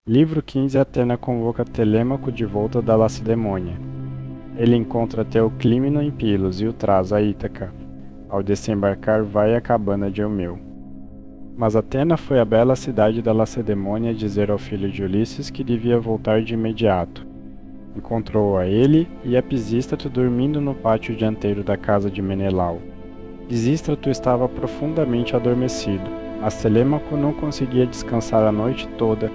Livro 15. Atena convoca Telêmaco de volta da Lacedemônia. Ele encontra Teoclímeno em Pilos e o traz a Ítaca. Ao desembarcar, vai à cabana de Eumeu. Mas Atena foi à bela cidade da Lacedemônia dizer ao filho de Ulisses que devia voltar de imediato. Encontrou a ele e a Pisístrato dormindo no pátio dianteiro da casa de Menelau. Pisístrato estava profundamente adormecido, mas Telêmaco não conseguia descansar a noite toda,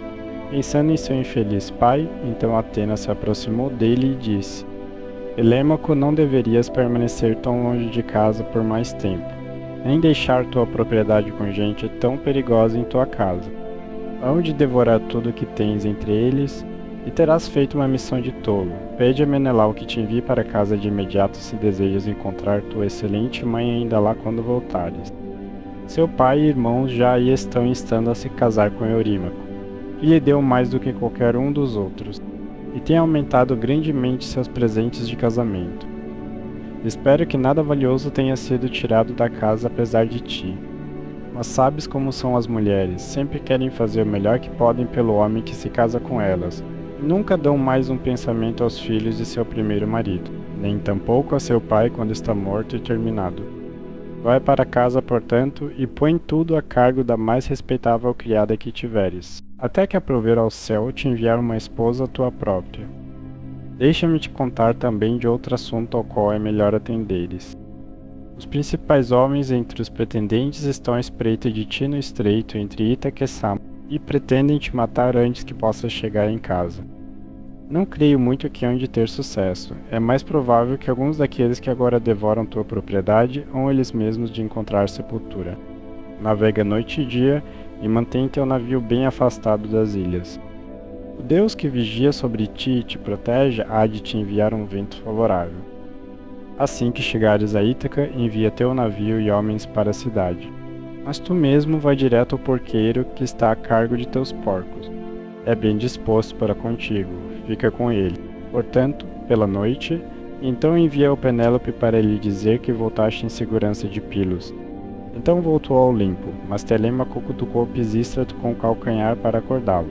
pensando em seu infeliz pai. Então Atena se aproximou dele e disse: Telêmaco, não deverias permanecer tão longe de casa por mais tempo, nem deixar tua propriedade com gente tão perigosa em tua casa. Hão de devorar tudo o que tens entre eles, e terás feito uma missão de tolo. Pede a Menelau que te envie para casa de imediato se desejas encontrar tua excelente mãe ainda lá quando voltares. Seu pai e irmãos já aí estão instando a se casar com Eurímaco, que lhe deu mais do que qualquer um dos outros, e tem aumentado grandemente seus presentes de casamento. Espero que nada valioso tenha sido tirado da casa apesar de ti. Mas sabes como são as mulheres, sempre querem fazer o melhor que podem pelo homem que se casa com elas, e nunca dão mais um pensamento aos filhos de seu primeiro marido, nem tampouco a seu pai quando está morto e terminado. Vai para casa, portanto, e põe tudo a cargo da mais respeitável criada que tiveres, até que aprover ao céu te enviar uma esposa tua própria. Deixa-me te contar também de outro assunto ao qual é melhor atenderes. Os principais homens entre os pretendentes estão à espreita de ti no estreito entre Ítaca e Samos, e pretendem te matar antes que possas chegar em casa. Não creio muito que hão de ter sucesso. É mais provável que alguns daqueles que agora devoram tua propriedade hão eles mesmos de encontrar sepultura. Navega noite e dia, e mantém teu navio bem afastado das ilhas. O Deus que vigia sobre ti e te protege há de te enviar um vento favorável. Assim que chegares a Ítaca, envia teu navio e homens para a cidade. Mas tu mesmo vai direto ao porqueiro que está a cargo de teus porcos. É bem disposto para contigo, fica com ele. Portanto, pela noite, então envia o Penélope para lhe dizer que voltaste em segurança de Pilos. Então voltou ao Olimpo, mas Telêmaco cutucou Pisístrato com o calcanhar para acordá-lo.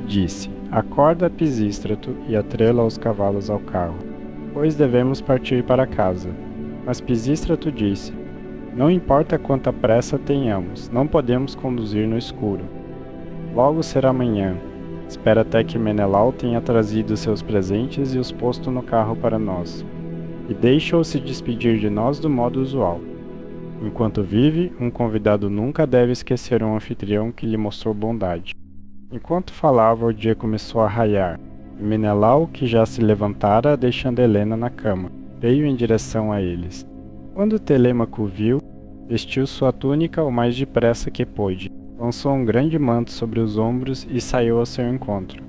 Disse: Acorda, Pisístrato, e atrela os cavalos ao carro, pois devemos partir para casa. Mas Pisístrato disse: Não importa quanta pressa tenhamos, não podemos conduzir no escuro. Logo será manhã. Espera até que Menelau tenha trazido seus presentes e os posto no carro para nós, e deixa-o se despedir de nós do modo usual. Enquanto vive, um convidado nunca deve esquecer um anfitrião que lhe mostrou bondade. Enquanto falava, o dia começou a raiar, e Menelau, que já se levantara, deixando Helena na cama, veio em direção a eles. Quando Telêmaco viu, vestiu sua túnica o mais depressa que pôde, lançou um grande manto sobre os ombros e saiu ao seu encontro.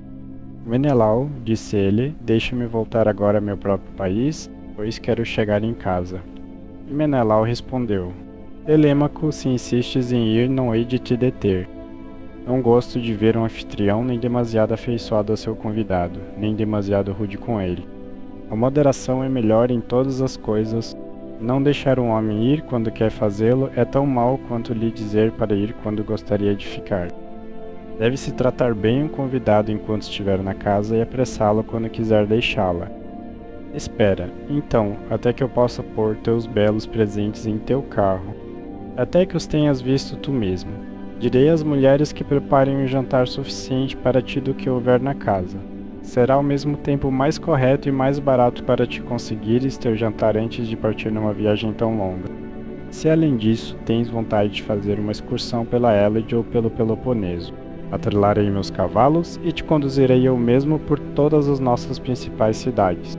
Menelau, disse ele, deixa-me voltar agora a meu próprio país, pois quero chegar em casa. E Menelau respondeu: Telêmaco, se insistes em ir, não hei de te deter. Não gosto de ver um anfitrião nem demasiado afeiçoado a seu convidado, nem demasiado rude com ele. A moderação é melhor em todas as coisas. Não deixar um homem ir quando quer fazê-lo é tão mal quanto lhe dizer para ir quando gostaria de ficar. Deve-se tratar bem um convidado enquanto estiver na casa e apressá-lo quando quiser deixá-la. Espera, então, até que eu possa pôr teus belos presentes em teu carro, até que os tenhas visto tu mesmo. Direi às mulheres que preparem um jantar suficiente para ti do que houver na casa. Será ao mesmo tempo mais correto e mais barato para te conseguires ter jantar antes de partir numa viagem tão longa. Se além disso tens vontade de fazer uma excursão pela Hélade ou pelo Peloponeso, atrelarei meus cavalos e te conduzirei eu mesmo por todas as nossas principais cidades.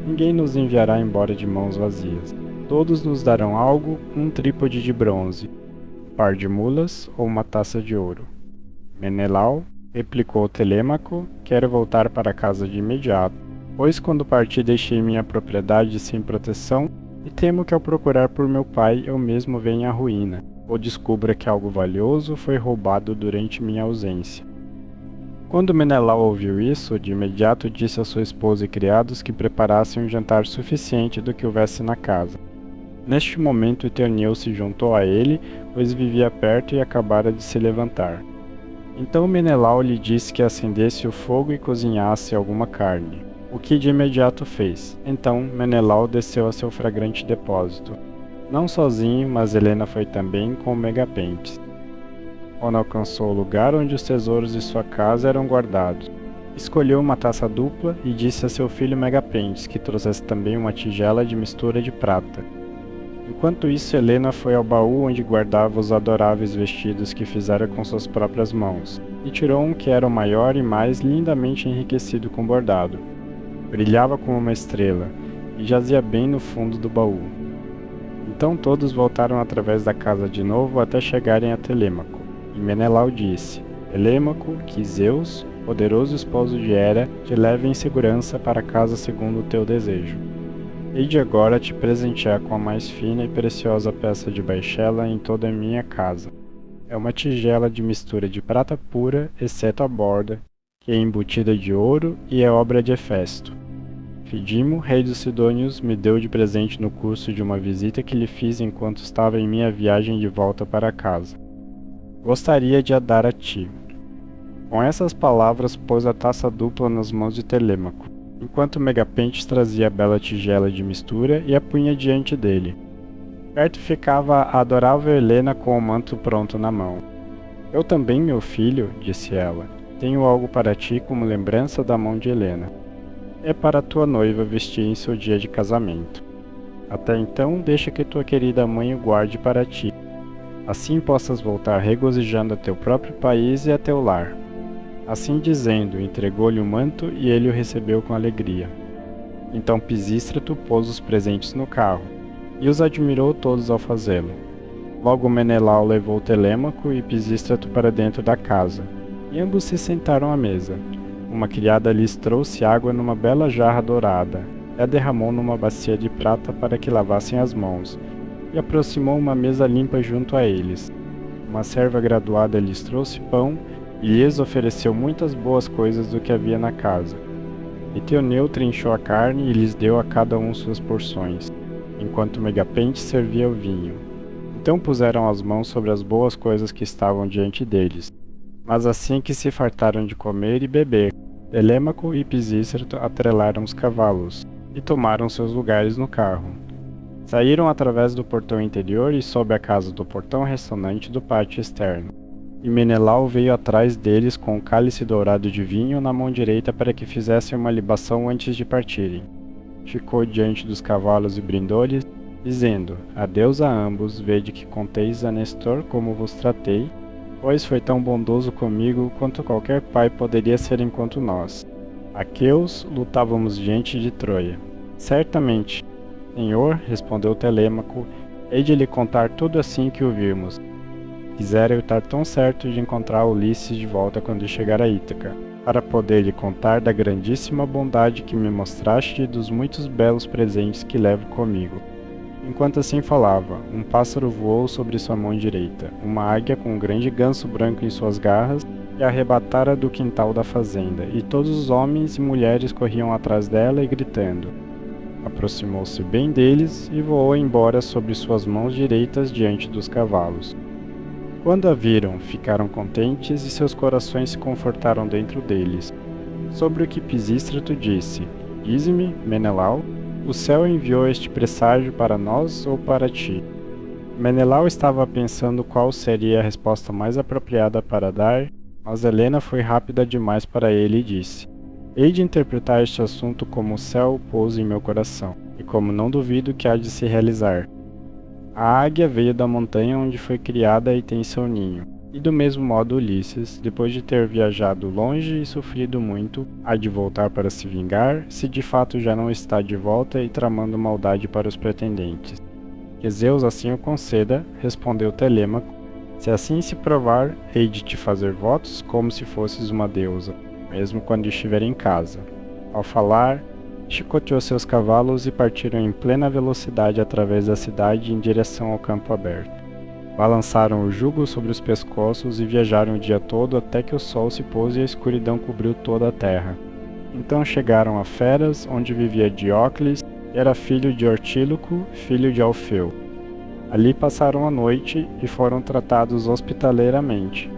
Ninguém nos enviará embora de mãos vazias. Todos nos darão algo, um trípode de bronze, um par de mulas ou uma taça de ouro. Menelau, replicou Telêmaco, quero voltar para casa de imediato, pois quando parti deixei minha propriedade sem proteção, e temo que ao procurar por meu pai eu mesmo venha à ruína, ou descubra que algo valioso foi roubado durante minha ausência. Quando Menelau ouviu isso, de imediato disse a sua esposa e criados que preparassem um jantar suficiente do que houvesse na casa. Neste momento Eteoneu se juntou a ele, pois vivia perto e acabara de se levantar. Então Menelau lhe disse que acendesse o fogo e cozinhasse alguma carne, o que de imediato fez. Então Menelau desceu a seu fragrante depósito. Não sozinho, mas Helena foi também com Megapentes. Quando alcançou o lugar onde os tesouros de sua casa eram guardados, escolheu uma taça dupla e disse a seu filho Megapentes que trouxesse também uma tigela de mistura de prata. Enquanto isso, Helena foi ao baú onde guardava os adoráveis vestidos que fizera com suas próprias mãos, e tirou um que era o maior e mais lindamente enriquecido com bordado. Brilhava como uma estrela, e jazia bem no fundo do baú. Então todos voltaram através da casa de novo até chegarem a Telêmaco. E Menelau disse: Telêmaco, que Zeus, poderoso esposo de Hera, te leve em segurança para casa segundo o teu desejo. Hei de agora te presentear com a mais fina e preciosa peça de baixela em toda a minha casa. É uma tigela de mistura de prata pura, exceto a borda, que é embutida de ouro e é obra de Hefesto. Fidimo, rei dos Sidônios, me deu de presente no curso de uma visita que lhe fiz enquanto estava em minha viagem de volta para casa. Gostaria de a dar a ti. Com essas palavras pôs a taça dupla nas mãos de Telêmaco, enquanto Megapentes trazia a bela tigela de mistura e a punha diante dele. Perto ficava a adorável Helena com o manto pronto na mão. Eu também, meu filho, disse ela, tenho algo para ti como lembrança da mão de Helena. É para tua noiva vestir em seu dia de casamento. Até então, deixa que tua querida mãe o guarde para ti. Assim possas voltar regozijando a teu próprio país e a teu lar. Assim dizendo, entregou-lhe o manto e ele o recebeu com alegria. Então Pisístrato pôs os presentes no carro, e os admirou todos ao fazê-lo. Logo Menelau levou Telêmaco e Pisístrato para dentro da casa, e ambos se sentaram à mesa. Uma criada lhes trouxe água numa bela jarra dourada, e a derramou numa bacia de prata para que lavassem as mãos, e aproximou uma mesa limpa junto a eles. Uma serva graduada lhes trouxe pão, e lhes ofereceu muitas boas coisas do que havia na casa. Eteoneu trinchou a carne e lhes deu a cada um suas porções, enquanto Megapentes servia o vinho. Então puseram as mãos sobre as boas coisas que estavam diante deles. Mas assim que se fartaram de comer e beber, Telêmaco e Pisístrato atrelaram os cavalos, e tomaram seus lugares no carro. Saíram através do portão interior e sob a casa do portão ressonante do pátio externo. E Menelau veio atrás deles com um cálice dourado de vinho na mão direita para que fizessem uma libação antes de partirem. Ficou diante dos cavalos e brindou-lhes, dizendo: Adeus a ambos, vede que conteis a Nestor como vos tratei, pois foi tão bondoso comigo quanto qualquer pai poderia ser enquanto nós. Aqueus lutávamos diante de Troia. Certamente, Senhor, respondeu Telêmaco, hei de lhe contar tudo assim que o virmos. Quisera eu estar tão certo de encontrar Ulisses de volta quando chegar a Ítaca, para poder lhe contar da grandíssima bondade que me mostraste e dos muitos belos presentes que levo comigo. Enquanto assim falava, um pássaro voou sobre sua mão direita, uma águia com um grande ganso branco em suas garras, e arrebatara do quintal da fazenda, e todos os homens e mulheres corriam atrás dela e gritando. Aproximou-se bem deles e voou embora sobre suas mãos direitas diante dos cavalos. Quando a viram, ficaram contentes e seus corações se confortaram dentro deles. Sobre o que Pisístrato disse: Dize-me, Menelau, o céu enviou este presságio para nós ou para ti? Menelau estava pensando qual seria a resposta mais apropriada para dar, mas Helena foi rápida demais para ele e disse: Hei de interpretar este assunto como o céu pôs em meu coração, e como não duvido que há de se realizar. A águia veio da montanha onde foi criada e tem seu ninho, e do mesmo modo Ulisses, depois de ter viajado longe e sofrido muito, há de voltar para se vingar, se de fato já não está de volta e tramando maldade para os pretendentes. Que Zeus assim o conceda, respondeu Telêmaco, se assim se provar, hei de te fazer votos como se fosses uma deusa, mesmo quando estiver em casa. Ao falar, chicoteou seus cavalos e partiram em plena velocidade através da cidade em direção ao campo aberto. Balançaram o jugo sobre os pescoços e viajaram o dia todo até que o sol se pôs e a escuridão cobriu toda a terra. Então chegaram a Feras, onde vivia Diócles, que era filho de Ortíloco, filho de Alfeu. Ali passaram a noite e foram tratados hospitaleiramente.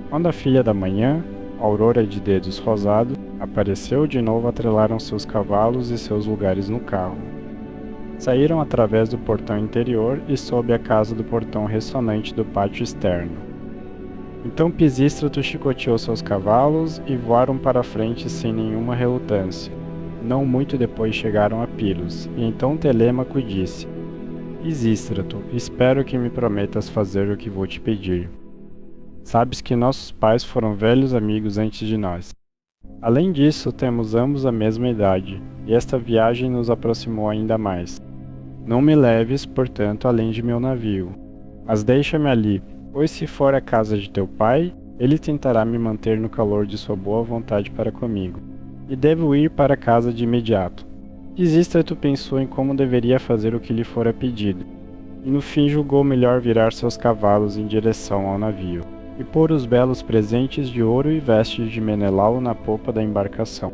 Quando a filha da manhã, Aurora de dedos rosados, apareceu de novo, atrelaram seus cavalos e seus lugares no carro. Saíram através do portão interior e sob a casa do portão ressonante do pátio externo. Então Pisístrato chicoteou seus cavalos e voaram para a frente sem nenhuma relutância. Não muito depois chegaram a Pilos, e então Telêmaco disse: Pisístrato, espero que me prometas fazer o que vou te pedir. Sabes que nossos pais foram velhos amigos antes de nós. Além disso, temos ambos a mesma idade, e esta viagem nos aproximou ainda mais. Não me leves, portanto, além de meu navio, mas deixa-me ali, pois se for à casa de teu pai, ele tentará me manter no calor de sua boa vontade para comigo, e devo ir para casa de imediato. Pisístrato pensou em como deveria fazer o que lhe fora pedido, e no fim julgou melhor virar seus cavalos em direção ao navio, e pôr os belos presentes de ouro e vestes de Menelau na popa da embarcação.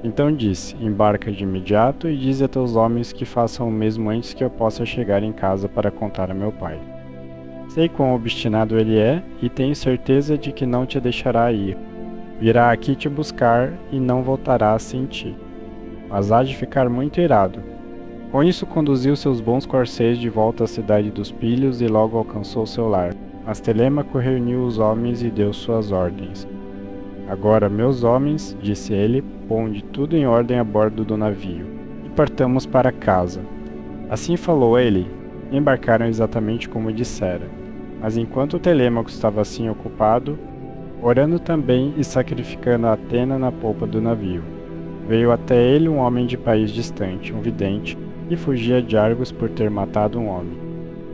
Então disse: Embarca de imediato e dize a teus homens que façam o mesmo antes que eu possa chegar em casa para contar a meu pai. Sei quão obstinado ele é e tenho certeza de que não te deixará ir. Virá aqui te buscar e não voltará sem ti. Mas há de ficar muito irado. Com isso conduziu seus bons corcéis de volta à cidade dos Pilhos e logo alcançou seu lar. Mas Telêmaco reuniu os homens e deu suas ordens. Agora, meus homens, disse ele, ponde tudo em ordem a bordo do navio, e partamos para casa. Assim falou ele, e embarcaram exatamente como dissera. Mas enquanto Telêmaco estava assim ocupado, orando também e sacrificando a Atena na polpa do navio, veio até ele um homem de país distante, um vidente, que fugia de Argos por ter matado um homem.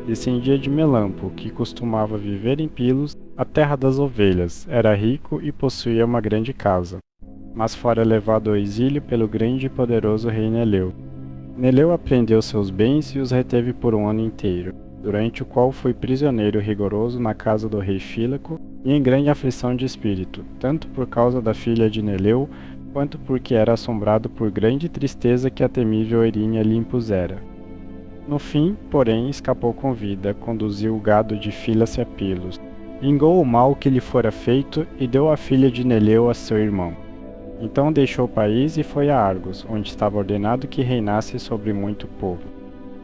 Descendia de Melampo, que costumava viver em Pilos, a terra das ovelhas, era rico e possuía uma grande casa, mas fora levado ao exílio pelo grande e poderoso rei Neleu. Neleu apreendeu seus bens e os reteve por um ano inteiro, durante o qual foi prisioneiro rigoroso na casa do rei Fílaco e em grande aflição de espírito, tanto por causa da filha de Neleu, quanto porque era assombrado por grande tristeza que a temível Erínia lhe impusera. No fim, porém, escapou com vida, conduziu o gado de Fílace a Pilos, vingou o mal que lhe fora feito e deu a filha de Neleu a seu irmão. Então deixou o país e foi a Argos, onde estava ordenado que reinasse sobre muito povo.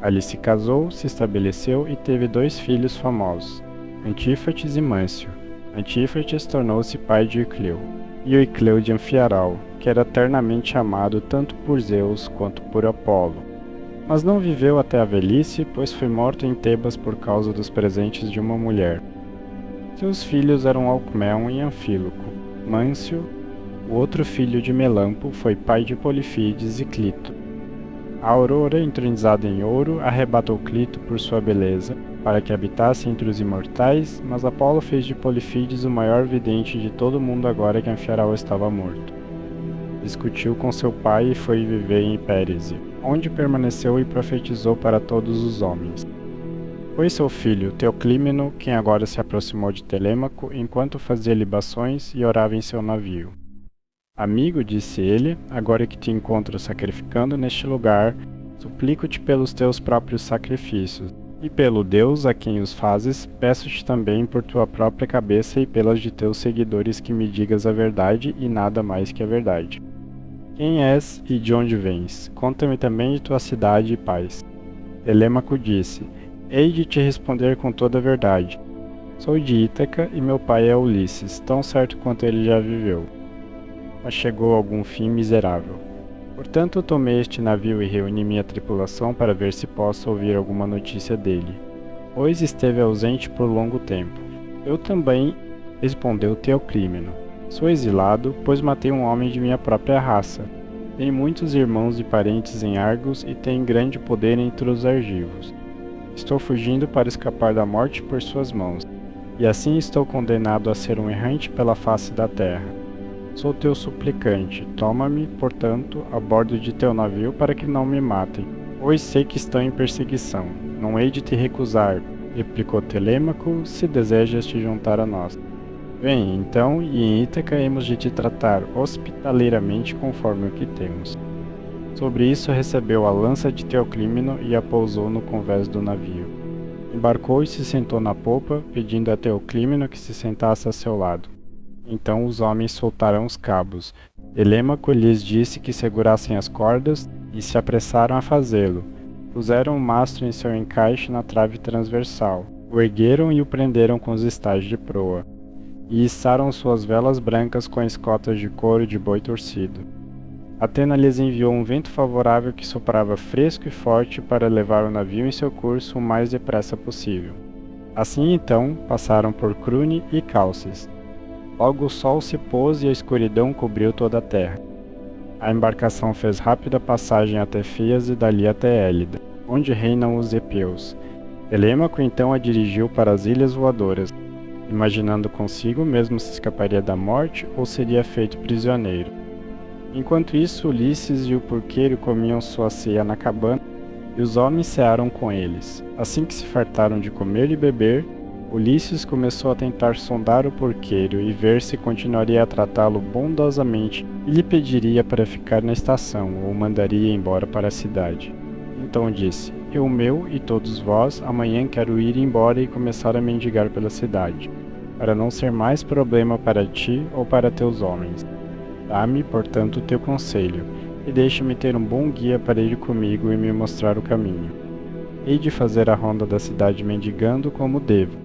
Ali se casou, se estabeleceu e teve 2 filhos famosos, Antífates e Mâncio. Antífates tornou-se pai de Eucleu, e Eucleu de Anfiaral, que era eternamente amado tanto por Zeus quanto por Apolo. Mas não viveu até a velhice, pois foi morto em Tebas por causa dos presentes de uma mulher. Seus filhos eram Alcmeon e Anfíloco. Mâncio, o outro filho de Melampo, foi pai de Polifides e Clito. A Aurora, entronizada em ouro, arrebatou Clito por sua beleza, para que habitasse entre os imortais, mas Apolo fez de Polifides o maior vidente de todo o mundo agora que Anfiaral estava morto. Discutiu com seu pai e foi viver em Pérese, onde permaneceu e profetizou para todos os homens. Foi seu filho, Teoclímeno, quem agora se aproximou de Telêmaco enquanto fazia libações e orava em seu navio. Amigo, disse ele, agora que te encontro sacrificando neste lugar, suplico-te pelos teus próprios sacrifícios, e pelo Deus a quem os fazes, peço-te também por tua própria cabeça e pelas de teus seguidores que me digas a verdade e nada mais que a verdade. Quem és e de onde vens? Conta-me também de tua cidade e paz. Telêmaco disse: Hei de te responder com toda a verdade. Sou de Ítaca e meu pai é Ulisses, tão certo quanto ele já viveu. Mas chegou algum fim miserável. Portanto, tomei este navio e reuni minha tripulação para ver se posso ouvir alguma notícia dele, pois esteve ausente por longo tempo. Eu também, respondeu Teoclímeno. Sou exilado, pois matei um homem de minha própria raça. Tenho muitos irmãos e parentes em Argos e tenho grande poder entre os argivos. Estou fugindo para escapar da morte por suas mãos, e assim estou condenado a ser um errante pela face da terra. Sou teu suplicante, toma-me, portanto, a bordo de teu navio para que não me matem, pois sei que estão em perseguição. Não hei de te recusar, replicou Telêmaco, se desejas te juntar a nós. Vem, então, e em Ítaca hemos de te tratar hospitaleiramente conforme o que temos. Sobre isso recebeu a lança de Teoclímeno e a pousou no convés do navio. Embarcou e se sentou na popa, pedindo a Teoclímeno que se sentasse a seu lado. Então os homens soltaram os cabos. Telêmaco lhes disse que segurassem as cordas e se apressaram a fazê-lo. Puseram o mastro em seu encaixe na trave transversal, o ergueram e o prenderam com os estágios de proa, e içaram suas velas brancas com escotas de couro de boi torcido. Atena lhes enviou um vento favorável que soprava fresco e forte para levar o navio em seu curso o mais depressa possível. Assim então passaram por Crune e Calces. Logo o sol se pôs e a escuridão cobriu toda a terra. A embarcação fez rápida passagem até Fias e dali até Élida, onde reinam os Epeus. Telêmaco então a dirigiu para as Ilhas Voadoras, imaginando consigo mesmo se escaparia da morte ou seria feito prisioneiro. Enquanto isso, Ulisses e o porqueiro comiam sua ceia na cabana, e os homens cearam com eles. Assim que se fartaram de comer e beber, Ulisses começou a tentar sondar o porqueiro e ver se continuaria a tratá-lo bondosamente e lhe pediria para ficar na estação ou mandaria embora para a cidade. Então disse: Eu meu e todos vós, amanhã quero ir embora e começar a mendigar pela cidade, para não ser mais problema para ti ou para teus homens. Dá-me, portanto, o teu conselho, e deixa-me ter um bom guia para ir comigo e me mostrar o caminho. Hei de fazer a ronda da cidade mendigando como devo,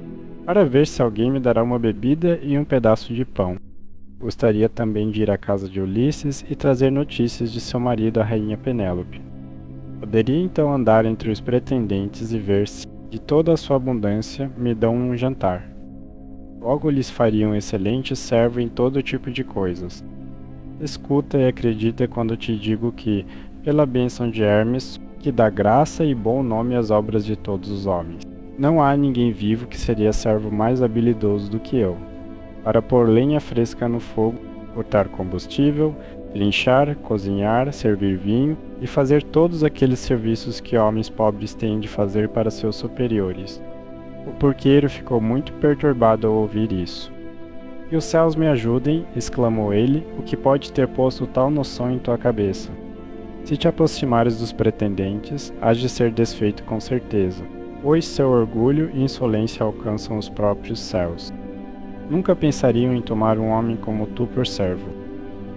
para ver se alguém me dará uma bebida e um pedaço de pão. Gostaria também de ir à casa de Ulisses e trazer notícias de seu marido, a rainha Penélope. Poderia então andar entre os pretendentes e ver se, de toda a sua abundância, me dão um jantar. Logo lhes faria um excelente servo em todo tipo de coisas. Escuta e acredita quando te digo que, pela bênção de Hermes, que dá graça e bom nome às obras de todos os homens, não há ninguém vivo que seria servo mais habilidoso do que eu, para pôr lenha fresca no fogo, cortar combustível, trinchar, cozinhar, servir vinho e fazer todos aqueles serviços que homens pobres têm de fazer para seus superiores. O porqueiro ficou muito perturbado ao ouvir isso. Que os céus me ajudem, exclamou ele, o que pode ter posto tal noção em tua cabeça. Se te aproximares dos pretendentes, hás de ser desfeito com certeza, pois seu orgulho e insolência alcançam os próprios céus. Nunca pensariam em tomar um homem como tu por servo.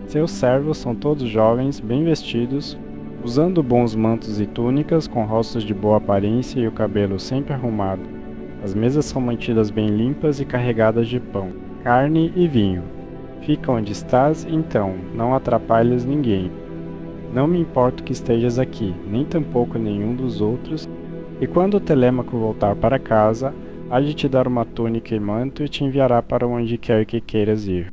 Seus servos são todos jovens, bem vestidos, usando bons mantos e túnicas, com rostos de boa aparência e o cabelo sempre arrumado. As mesas são mantidas bem limpas e carregadas de pão, carne e vinho. Fica onde estás, então, não atrapalhes ninguém. Não me importa que estejas aqui, nem tampouco nenhum dos outros, e quando Telêmaco voltar para casa, há de te dar uma túnica e manto e te enviará para onde quer que queiras ir.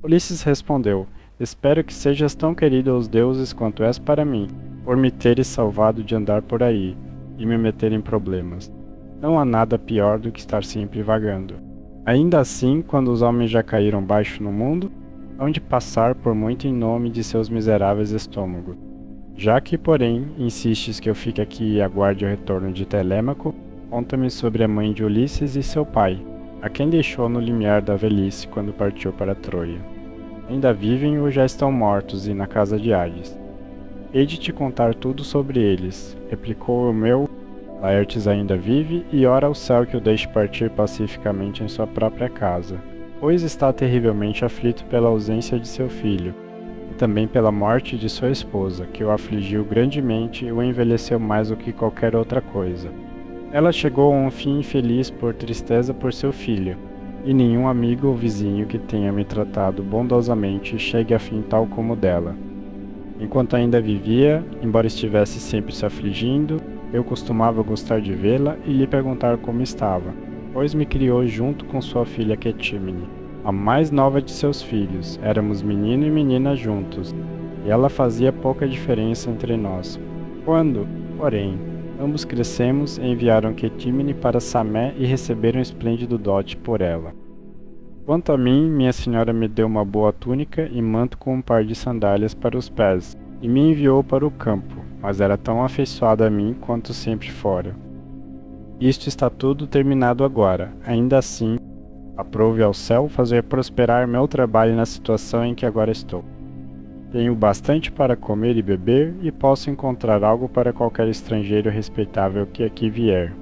Ulisses respondeu: Espero que sejas tão querido aos deuses quanto és para mim, por me teres salvado de andar por aí e me meter em problemas. Não há nada pior do que estar sempre vagando. Ainda assim, quando os homens já caíram baixo no mundo, hão de passar por muito em nome de seus miseráveis estômagos. Já que, porém, insistes que eu fique aqui e aguarde o retorno de Telêmaco, conta-me sobre a mãe de Ulisses e seu pai, a quem deixou no limiar da velhice quando partiu para Troia. Ainda vivem ou já estão mortos e na casa de Hades. Hei de te contar tudo sobre eles, replicou o meu. Laertes ainda vive e ora ao céu que o deixe partir pacificamente em sua própria casa, pois está terrivelmente aflito pela ausência de seu filho, e também pela morte de sua esposa, que o afligiu grandemente e o envelheceu mais do que qualquer outra coisa. Ela chegou a um fim infeliz por tristeza por seu filho, e nenhum amigo ou vizinho que tenha me tratado bondosamente chegue a fim tal como o dela. Enquanto ainda vivia, embora estivesse sempre se afligindo, eu costumava gostar de vê-la e lhe perguntar como estava, pois me criou junto com sua filha Quetímene, a mais nova de seus filhos. Éramos menino e menina juntos, e ela fazia pouca diferença entre nós. Quando, porém, ambos crescemos, enviaram Quetímene para Samé e receberam esplêndido dote por ela. Quanto a mim, minha senhora me deu uma boa túnica e manto com um par de sandálias para os pés, e me enviou para o campo, mas era tão afeiçoada a mim quanto sempre fora. Isto está tudo terminado agora, ainda assim, aprove ao céu fazer prosperar meu trabalho na situação em que agora estou. Tenho bastante para comer e beber e posso encontrar algo para qualquer estrangeiro respeitável que aqui vier.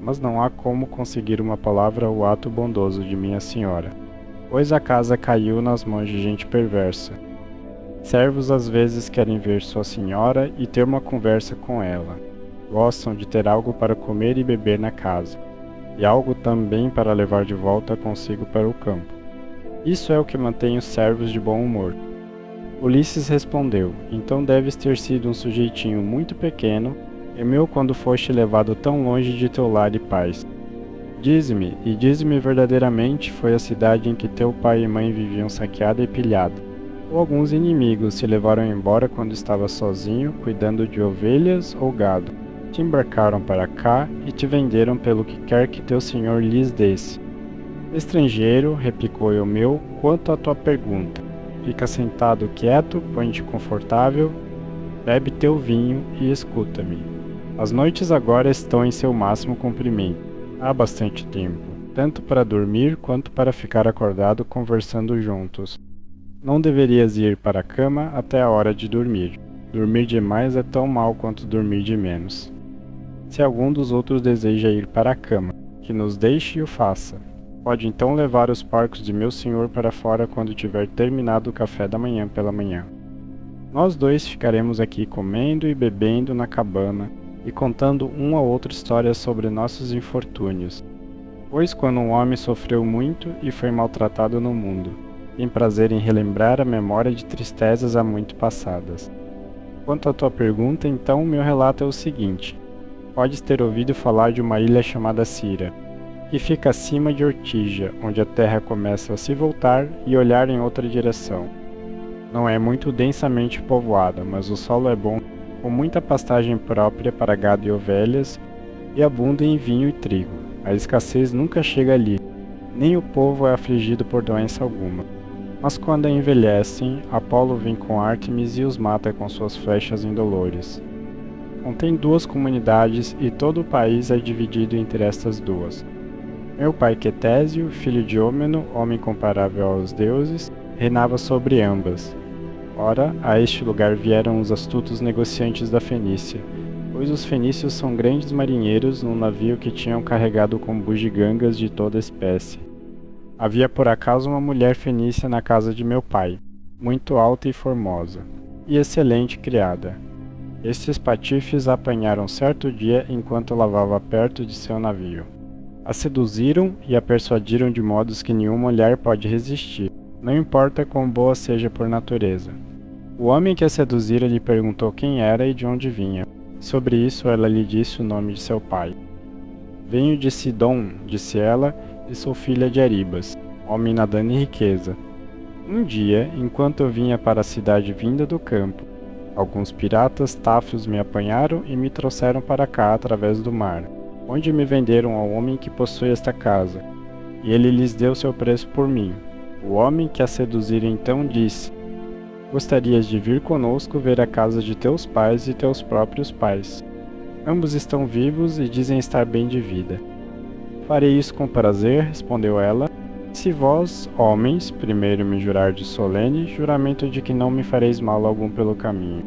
Mas não há como conseguir uma palavra ou ato bondoso de minha senhora. pois a casa caiu nas mãos de gente perversa. Servos às vezes querem ver sua senhora e ter uma conversa com ela. Gostam de ter algo para comer e beber na casa, e algo também para levar de volta consigo para o campo. Isso é o que mantém os servos de bom humor. Ulisses respondeu: Então deves ter sido um sujeitinho muito pequeno, e meu quando foste levado tão longe de teu lar e paz. Dize-me, e dize-me verdadeiramente, foi a cidade em que teu pai e mãe viviam saqueada e pilhada, ou alguns inimigos se levaram embora quando estava sozinho, cuidando de ovelhas ou gado. Te embarcaram para cá e te venderam pelo que quer que teu senhor lhes desse. Estrangeiro, replicou Eumeu, quanto à tua pergunta. Fica sentado quieto, põe-te confortável, bebe teu vinho e escuta-me. As noites agora estão em seu máximo comprimento. Há bastante tempo, tanto para dormir quanto para ficar acordado conversando juntos. Não deverias ir para a cama até a hora de dormir. Dormir demais é tão mal quanto dormir de menos. Se algum dos outros deseja ir para a cama, que nos deixe e o faça. Pode então levar os porcos de meu senhor para fora quando tiver terminado o café da manhã pela manhã. Nós dois ficaremos aqui comendo e bebendo na cabana e contando um a outro histórias sobre nossos infortúnios. Pois quando um homem sofreu muito e foi maltratado no mundo, tem prazer em relembrar a memória de tristezas há muito passadas. Quanto à tua pergunta, então, meu relato é o seguinte. Podes ter ouvido falar de uma ilha chamada Cira, que fica acima de Ortígia, onde a terra começa a se voltar e olhar em outra direção. Não é muito densamente povoada, mas o solo é bom, com muita pastagem própria para gado e ovelhas, e abunda em vinho e trigo. A escassez nunca chega ali, nem o povo é afligido por doença alguma. Mas quando envelhecem, Apolo vem com Ártemis e os mata com suas flechas indolores. Contém 2 comunidades e todo o país é dividido entre estas 2. Meu pai Quetésio, filho de Ômeno, homem comparável aos deuses, reinava sobre ambas. Ora, a este lugar vieram os astutos negociantes da Fenícia, pois os fenícios são grandes marinheiros num navio que tinham carregado com bugigangas de toda espécie. Havia por acaso uma mulher fenícia na casa de meu pai, muito alta e formosa, e excelente criada. Estes patifes a apanharam certo dia enquanto lavava perto de seu navio. A seduziram e a persuadiram de modos que nenhuma mulher pode resistir, não importa quão boa seja por natureza. O homem que a seduzira lhe perguntou quem era e de onde vinha. Sobre isso ela lhe disse o nome de seu pai. Venho de Sidom, disse ela, e sou filha de Aribas, homem nadando em riqueza. Um dia, enquanto eu vinha para a cidade vinda do campo, alguns piratas táfios me apanharam e me trouxeram para cá através do mar, onde me venderam ao homem que possui esta casa, e ele lhes deu seu preço por mim. O homem que a seduzira então disse: Gostarias de vir conosco ver a casa de teus pais e teus próprios pais. Ambos estão vivos e dizem estar bem de vida. Farei isso com prazer, respondeu ela, se vós, homens, primeiro me jurardes solene juramento de que não me fareis mal algum pelo caminho.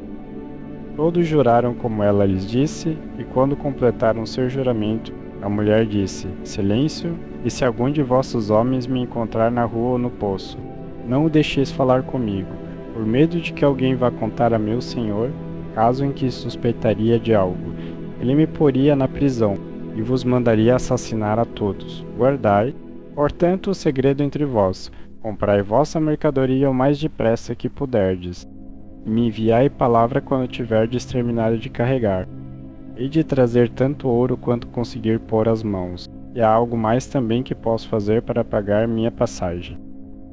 Todos juraram como ela lhes disse, e quando completaram seu juramento, a mulher disse: Silêncio, e se algum de vossos homens me encontrar na rua ou no poço, não o deixeis falar comigo, por medo de que alguém vá contar a meu senhor, caso em que suspeitaria de algo. Ele me poria na prisão, e vos mandaria assassinar a todos. Guardai, portanto, o segredo entre vós. Comprai vossa mercadoria o mais depressa que puderdes. E me enviai palavra quando tiverdes terminado de carregar. Hei de trazer tanto ouro quanto conseguir pôr as mãos, e há algo mais também que posso fazer para pagar minha passagem.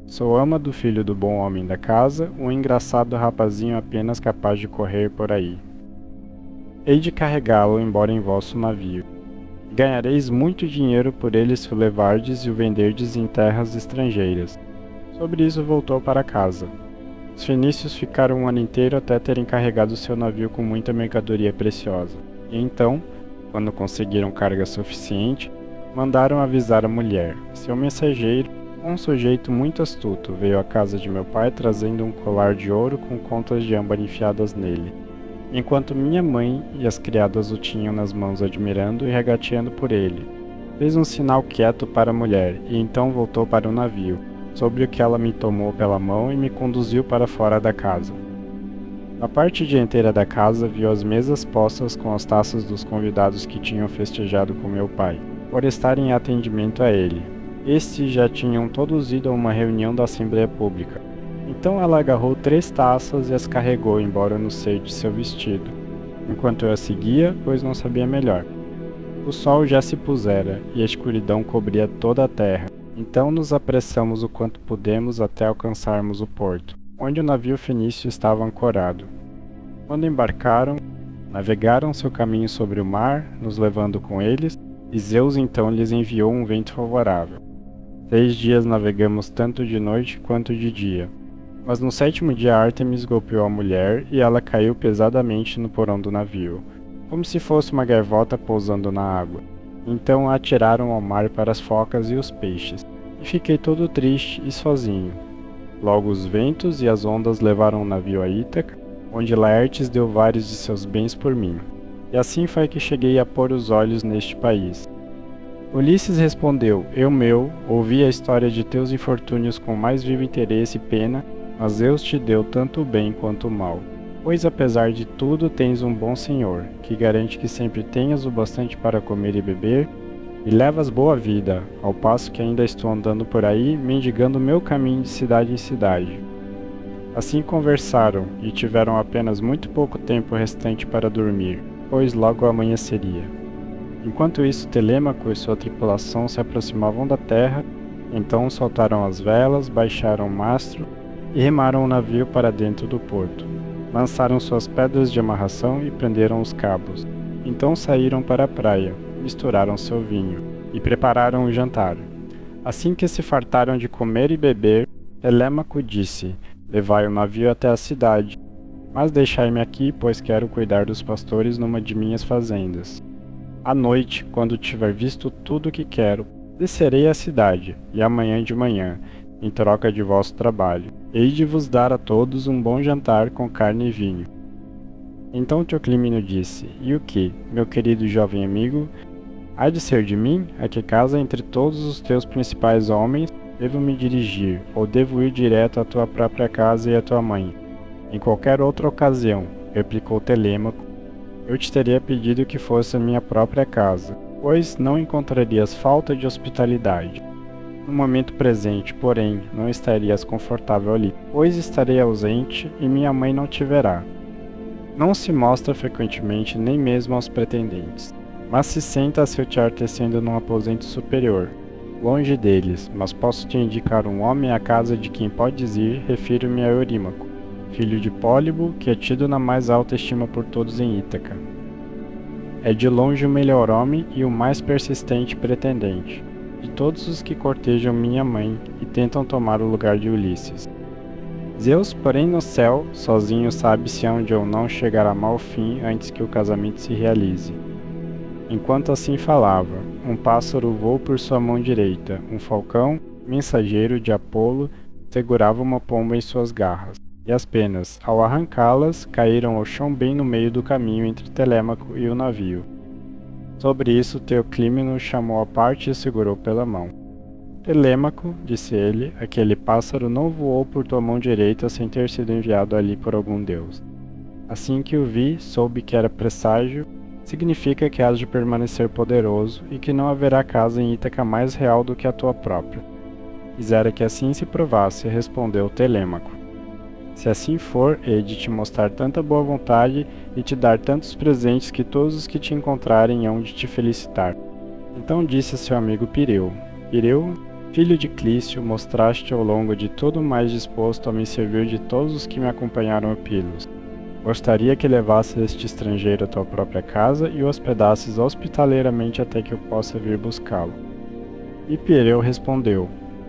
Sou ama do filho do bom homem da casa, um engraçado rapazinho apenas capaz de correr por aí. Hei de carregá-lo embora em vosso navio. Ganhareis muito dinheiro por ele se o levardes e o venderdes em terras estrangeiras. Sobre isso voltou para casa. Os fenícios ficaram um ano inteiro até terem carregado seu navio com muita mercadoria preciosa. E então, quando conseguiram carga suficiente, mandaram avisar a mulher. Seu mensageiro, um sujeito muito astuto, veio à casa de meu pai trazendo um colar de ouro com contas de âmbar enfiadas nele, enquanto minha mãe e as criadas o tinham nas mãos admirando e regateando por ele. Fez um sinal quieto para a mulher e então voltou para o navio, sobre o que ela me tomou pela mão e me conduziu para fora da casa. Na parte dianteira da casa viu as mesas postas com as taças dos convidados que tinham festejado com meu pai, por estarem em atendimento a ele. Estes já tinham todos ido a uma reunião da Assembleia Pública. Então ela agarrou 3 taças e as carregou embora no seio de seu vestido, enquanto eu a seguia, pois não sabia melhor. O sol já se pusera, e a escuridão cobria toda a terra. Então nos apressamos o quanto pudemos até alcançarmos o porto, onde o navio fenício estava ancorado. Quando embarcaram, navegaram seu caminho sobre o mar, nos levando com eles, e Zeus então lhes enviou um vento favorável. 6 dias navegamos tanto de noite quanto de dia. Mas no 7º dia Ártemis golpeou a mulher, e ela caiu pesadamente no porão do navio, como se fosse uma gaivota pousando na água. Então a atiraram ao mar para as focas e os peixes, e fiquei todo triste e sozinho. Logo os ventos e as ondas levaram o navio a Ítaca, onde Laertes deu vários de seus bens por mim. E assim foi que cheguei a pôr os olhos neste país. Ulisses respondeu: Eu ouvi a história de teus infortúnios com mais vivo interesse e pena, mas Deus te deu tanto o bem quanto o mal. Pois apesar de tudo tens um bom Senhor, que garante que sempre tenhas o bastante para comer e beber, e levas boa vida, ao passo que ainda estou andando por aí, mendigando meu caminho de cidade em cidade. Assim conversaram, e tiveram apenas muito pouco tempo restante para dormir, pois logo amanheceria. Enquanto isso, Telêmaco e sua tripulação se aproximavam da terra, então soltaram as velas, baixaram o mastro e remaram o navio para dentro do porto. Lançaram suas pedras de amarração e prenderam os cabos. Então saíram para a praia, misturaram seu vinho e prepararam o jantar. Assim que se fartaram de comer e beber, Telêmaco disse: Levai o navio até a cidade, mas deixai-me aqui, pois quero cuidar dos pastores numa de minhas fazendas. À noite, quando tiver visto tudo o que quero, descerei à cidade, e amanhã de manhã, em troca de vosso trabalho, hei de vos dar a todos um bom jantar com carne e vinho. Então Teoclímeno disse: E o que, meu querido jovem amigo, há de ser de mim, a que casa entre todos os teus principais homens, devo me dirigir, ou devo ir direto à tua própria casa e à tua mãe? Em qualquer outra ocasião, replicou Telêmaco, eu te teria pedido que fosse a minha própria casa, pois não encontrarias falta de hospitalidade. No momento presente, porém, não estarias confortável ali, pois estarei ausente e minha mãe não te verá. Não se mostra frequentemente nem mesmo aos pretendentes, mas se senta a seu te tecendo num aposento superior. Longe deles, mas posso te indicar um homem à casa de quem podes ir, refiro-me a Eurímaco, filho de Pólibo, que é tido na mais alta estima por todos em Ítaca. É de longe o melhor homem e o mais persistente pretendente, de todos os que cortejam minha mãe e tentam tomar o lugar de Ulisses. Zeus, porém, no céu, sozinho sabe se hão de ou não chegar a mau fim antes que o casamento se realize. Enquanto assim falava, um pássaro voou por sua mão direita, um falcão, mensageiro de Apolo, segurava uma pomba em suas garras, e as penas, ao arrancá-las, caíram ao chão bem no meio do caminho entre Telêmaco e o navio. Sobre isso, Teoclímeno o chamou à parte e o segurou pela mão. Telêmaco, disse ele, aquele pássaro não voou por tua mão direita sem ter sido enviado ali por algum deus. Assim que o vi, soube que era presságio, significa que has de permanecer poderoso e que não haverá casa em Ítaca mais real do que a tua própria. Quisera que assim se provasse, respondeu Telêmaco. Se assim for, hei de te mostrar tanta boa vontade e te dar tantos presentes que todos os que te encontrarem hão de te felicitar. Então disse a seu amigo Pireu: Pireu, filho de Clício, mostraste ao longo de todo mais disposto a me servir de todos os que me acompanharam a Pilos. Gostaria que levasses este estrangeiro à tua própria casa e o hospedasses hospitaleiramente até que eu possa vir buscá-lo. E Pireu respondeu: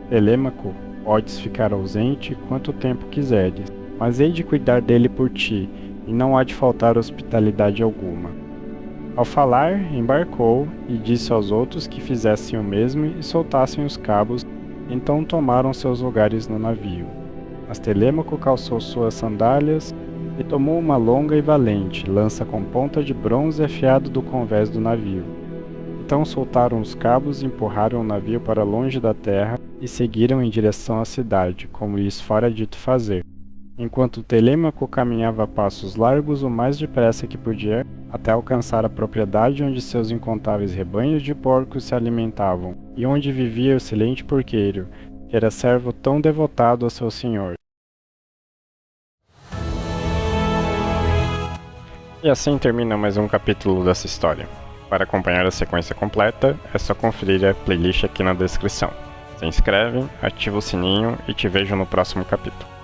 Telêmaco, podes ficar ausente quanto tempo quiseres, mas hei de cuidar dele por ti, e não há de faltar hospitalidade alguma. Ao falar, embarcou e disse aos outros que fizessem o mesmo e soltassem os cabos, então tomaram seus lugares no navio. Mas Telêmaco calçou suas sandálias e tomou uma longa e valente lança com ponta de bronze afiado do convés do navio. Então soltaram os cabos e empurraram o navio para longe da terra, e seguiram em direção à cidade, como lhes fora dito fazer. Enquanto Telêmaco caminhava a passos largos o mais depressa que podia, até alcançar a propriedade onde seus incontáveis rebanhos de porcos se alimentavam, e onde vivia o excelente porqueiro, que era servo tão devotado a seu senhor. E assim termina mais um capítulo dessa história. Para acompanhar a sequência completa, é só conferir a playlist aqui na descrição. Se inscreve, ativa o sininho e te vejo no próximo capítulo.